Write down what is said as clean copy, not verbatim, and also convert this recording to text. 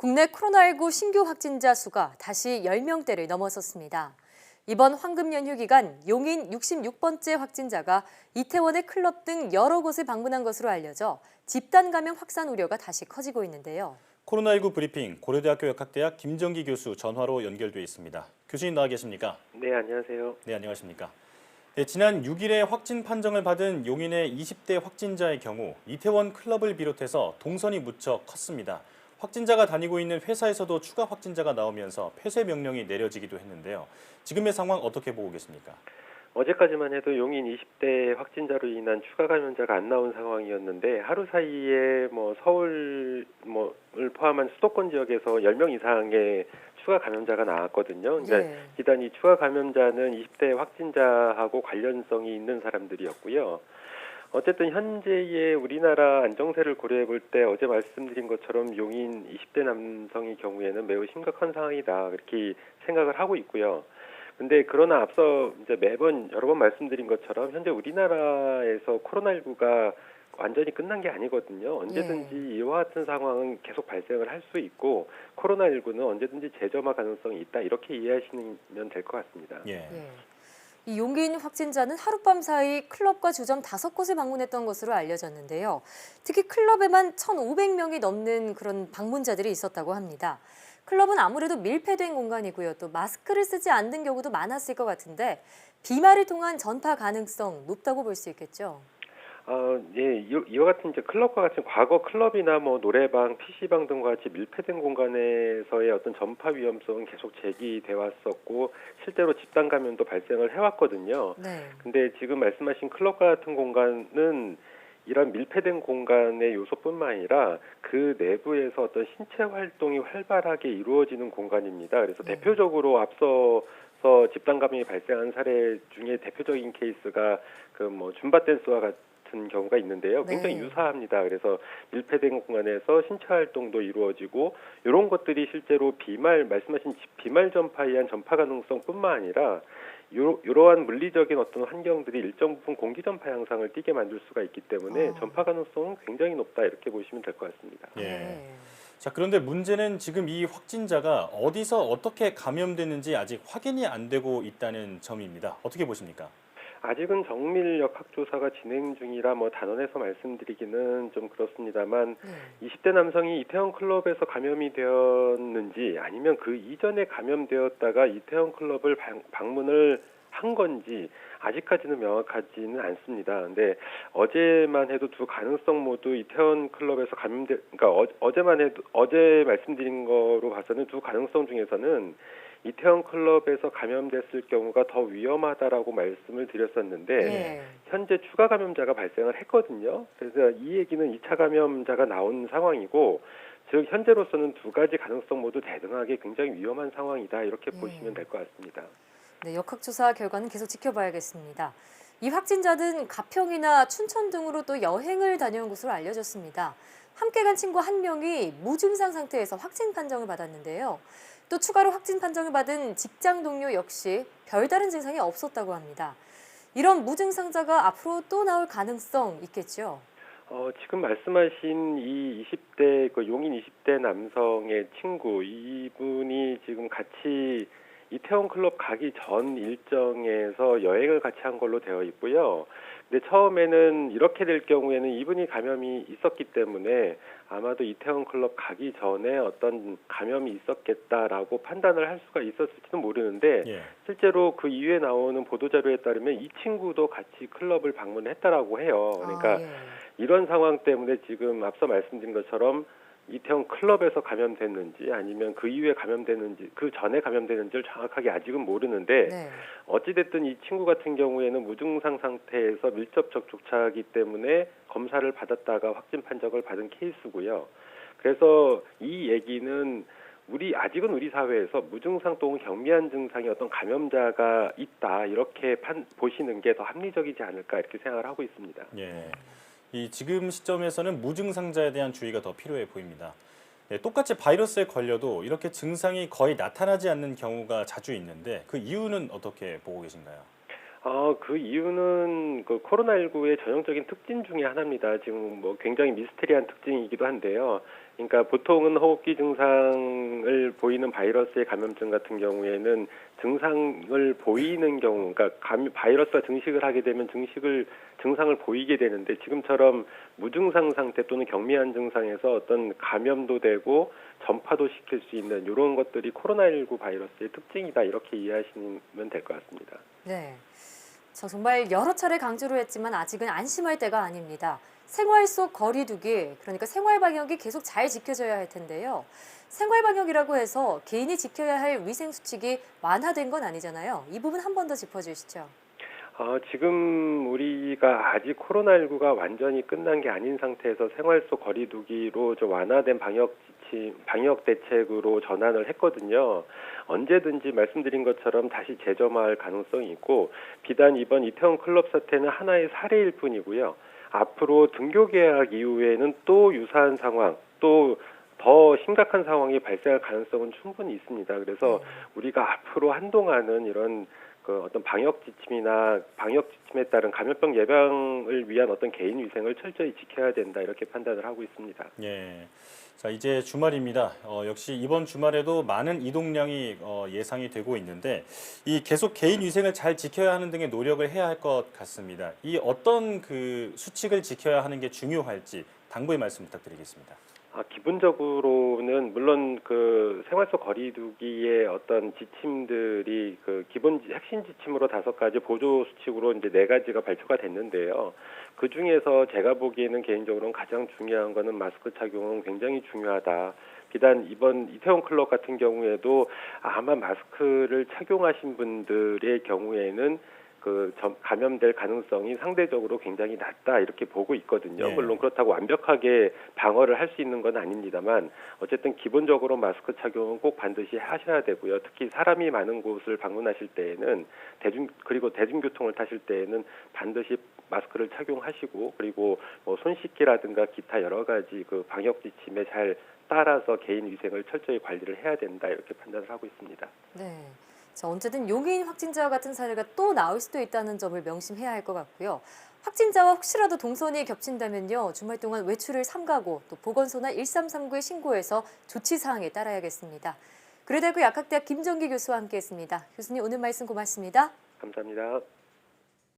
국내 코로나19 신규 확진자 수가 다시 10명대를 넘어섰습니다. 이번 황금 연휴 기간 용인 66번째 확진자가 이태원의 클럽 등 여러 곳을 방문한 것으로 알려져 집단 감염 확산 우려가 다시 커지고 있는데요. 코로나19 브리핑 고려대학교 역학대학 김정기 교수 전화로 연결돼 있습니다. 교수님 나와 계십니까? 네, 안녕하세요. 네, 안녕하십니까? 네, 지난 6일에 확진 판정을 받은 용인의 20대 확진자의 경우 이태원 클럽을 비롯해서 동선이 무척 컸습니다. 확진자가 다니고 있는 회사에서도 추가 확진자가 나오면서 폐쇄 명령이 내려지기도 했는데요. 지금의 상황 어떻게 보고 계십니까? 어제까지만 해도 용인 20대 확진자로 인한 추가 감염자가 안 나온 상황이었는데 하루 사이에 서울을 포함한 수도권 지역에서 10명 이상의 추가 감염자가 나왔거든요. 그러니까 비단 이 추가 감염자는 20대 확진자하고 관련성이 있는 사람들이었고요. 어쨌든 현재의 우리나라 안정세를 고려해 볼 때 어제 말씀드린 것처럼 용인 20대 남성의 경우에는 매우 심각한 상황이다 그렇게 생각을 하고 있고요. 근데 그러나 앞서 이제 매번 여러 번 말씀드린 것처럼 현재 우리나라에서 코로나19가 완전히 끝난 게 아니거든요. 언제든지 이와 같은 상황은 계속 발생을 할 수 있고 코로나19는 언제든지 재점화 가능성이 있다 이렇게 이해하시면 될 것 같습니다. 이 용인 확진자는 하룻밤 사이 클럽과 주점 5곳을 방문했던 것으로 알려졌는데요. 특히 클럽에만 1,500명이 넘는 그런 방문자들이 있었다고 합니다. 클럽은 아무래도 밀폐된 공간이고요. 또 마스크를 쓰지 않는 경우도 많았을 것 같은데 비말을 통한 전파 가능성 높다고 볼 수 있겠죠. 이와 같은 이제 클럽과 같은 과거 클럽이나 노래방, PC방 등과 같이 밀폐된 공간에서의 어떤 전파 위험성은 계속 제기돼 왔었고 실제로 집단 감염도 발생을 해왔거든요. 근데 지금 말씀하신 클럽과 같은 공간은 이런 밀폐된 공간의 요소뿐만 아니라 그 내부에서 어떤 신체 활동이 활발하게 이루어지는 공간입니다. 그래서 대표적으로 앞서서 집단 감염이 발생한 사례 중에 대표적인 케이스가 줌바 댄스와 같은 경우가 있는데요. 굉장히 유사합니다. 그래서 밀폐된 공간에서 신체 활동도 이루어지고 이런 것들이 실제로 말씀하신 비말 전파에 의한 전파 가능성뿐만 아니라 이러한 물리적인 어떤 환경들이 일정 부분 공기 전파 양상을 띠게 만들 수가 있기 때문에 전파 가능성은 굉장히 높다 이렇게 보시면 될 것 같습니다. 자, 그런데 문제는 지금 이 확진자가 어디서 어떻게 감염됐는지 아직 확인이 안 되고 있다는 점입니다. 어떻게 보십니까? 아직은 정밀 역학조사가 진행 중이라 단언해서 말씀드리기는 좀 그렇습니다만 20대 남성이 이태원 클럽에서 감염이 되었는지 아니면 그 이전에 감염되었다가 이태원 클럽을 방문을 한 건지 아직까지는 명확하지는 않습니다. 근데 어제만 해도 두 가능성 모두 이태원 클럽에서 그러니까 어제 말씀드린 거로 봐서는 두 가능성 중에서는 이태원 클럽에서 감염됐을 경우가 더 위험하다라고 말씀을 드렸었는데 현재 추가 감염자가 발생을 했거든요. 그래서 이 얘기는 2차 감염자가 나온 상황이고 즉 현재로서는 두 가지 가능성 모두 대등하게 굉장히 위험한 상황이다 이렇게 보시면 될 것 같습니다. 네, 역학조사 결과는 계속 지켜봐야겠습니다. 이 확진자는 가평이나 춘천 등으로 또 여행을 다녀온 것으로 알려졌습니다. 함께 간 친구 1명이 무증상 상태에서 확진 판정을 받았는데요. 또 추가로 확진 판정을 받은 직장 동료 역시 별다른 증상이 없었다고 합니다. 이런 무증상자가 앞으로 또 나올 가능성 있겠죠? 지금 말씀하신 이 20대 용인 20대 남성의 친구 이분이 지금 같이 이태원 클럽 가기 전 일정에서 여행을 같이 한 걸로 되어 있고요. 근데 처음에는 이렇게 될 경우에는 이분이 감염이 있었기 때문에 아마도 이태원 클럽 가기 전에 어떤 감염이 있었겠다라고 판단을 할 수가 있었을지도 모르는데 실제로 그 이후에 나오는 보도자료에 따르면 이 친구도 같이 클럽을 방문했다라고 해요. 그러니까 이런 상황 때문에 지금 앞서 말씀드린 것처럼 이태원 클럽에서 감염됐는지 아니면 그 이후에 감염됐는지 그 전에 감염됐는지를 정확하게 아직은 모르는데 어찌됐든 이 친구 같은 경우에는 무증상 상태에서 밀접 접촉자이기 때문에 검사를 받았다가 확진 판정을 받은 케이스고요. 그래서 이 얘기는 아직은 우리 사회에서 무증상 또는 경미한 증상의 어떤 감염자가 있다 이렇게 보시는 게 더 합리적이지 않을까 이렇게 생각을 하고 있습니다. 이 지금 시점에서는 무증상자에 대한 주의가 더 필요해 보입니다. 똑같이 바이러스에 걸려도 이렇게 증상이 거의 나타나지 않는 경우가 자주 있는데 그 이유는 어떻게 보고 계신가요? 그 이유는 그 코로나19의 전형적인 특징 중에 하나입니다. 지금 굉장히 미스테리한 특징이기도 한데요. 그러니까 보통은 호흡기 증상을 보이는 바이러스의 감염증 같은 경우에는 증상을 보이는 경우, 그러니까 바이러스가 증식을 하게 되면 증상을 보이게 되는데 지금처럼 무증상 상태 또는 경미한 증상에서 어떤 감염도 되고 전파도 시킬 수 있는 이런 것들이 코로나19 바이러스의 특징이다 이렇게 이해하시면 될 것 같습니다. 네. 저 정말 여러 차례 강조를 했지만 아직은 안심할 때가 아닙니다. 생활 속 거리두기, 그러니까 생활 방역이 계속 잘 지켜져야 할 텐데요. 생활 방역이라고 해서 개인이 지켜야 할 위생 수칙이 완화된 건 아니잖아요. 이 부분 한 번 더 짚어주시죠. 지금 우리가 아직 코로나19가 완전히 끝난 게 아닌 상태에서 생활 속 거리두기로 좀 완화된 방역 대책으로 전환을 했거든요. 언제든지 말씀드린 것처럼 다시 재점화할 가능성이 있고 비단 이번 이태원 클럽 사태는 하나의 사례일 뿐이고요. 앞으로 등교 개학 이후에는 또 유사한 상황, 또 더 심각한 상황이 발생할 가능성은 충분히 있습니다. 그래서 우리가 앞으로 한동안은 이런 어떤 방역 지침에 따른 감염병 예방을 위한 어떤 개인 위생을 철저히 지켜야 된다 이렇게 판단을 하고 있습니다. 예. 자, 이제 주말입니다. 역시 이번 주말에도 많은 이동량이 예상이 되고 있는데 이 계속 개인 위생을 잘 지켜야 하는 등의 노력을 해야 할 것 같습니다. 이 어떤 그 수칙을 지켜야 하는 게 중요할지 당부의 말씀 부탁드리겠습니다. 기본적으로는 물론 그 생활 속 거리두기의 어떤 지침들이 그 기본 핵심 지침으로 5가지, 보조 수칙으로 이제 4가지가 발표가 됐는데요. 그 중에서 제가 보기에는 개인적으로는 가장 중요한 거는 마스크 착용은 굉장히 중요하다. 비단 이번 이태원 클럽 같은 경우에도 아마 마스크를 착용하신 분들의 경우에는 감염될 가능성이 상대적으로 굉장히 낮다 이렇게 보고 있거든요. 네. 물론 그렇다고 완벽하게 방어를 할 수 있는 건 아닙니다만 어쨌든 기본적으로 마스크 착용은 꼭 반드시 하셔야 되고요. 특히 사람이 많은 곳을 방문하실 때에는 그리고 대중교통을 타실 때에는 반드시 마스크를 착용하시고 그리고 손 씻기라든가 기타 여러 가지 그 방역 지침에 잘 따라서 개인 위생을 철저히 관리를 해야 된다 이렇게 판단을 하고 있습니다. 네. 자, 언제든 용인 확진자와 같은 사례가 또 나올 수도 있다는 점을 명심해야 할 것 같고요. 확진자와 혹시라도 동선이 겹친다면요. 주말 동안 외출을 삼가고 또 보건소나 1339에 신고해서 조치사항에 따라야겠습니다. 그래대구 약학대학 김정기 교수와 함께했습니다. 교수님 오늘 말씀 고맙습니다. 감사합니다.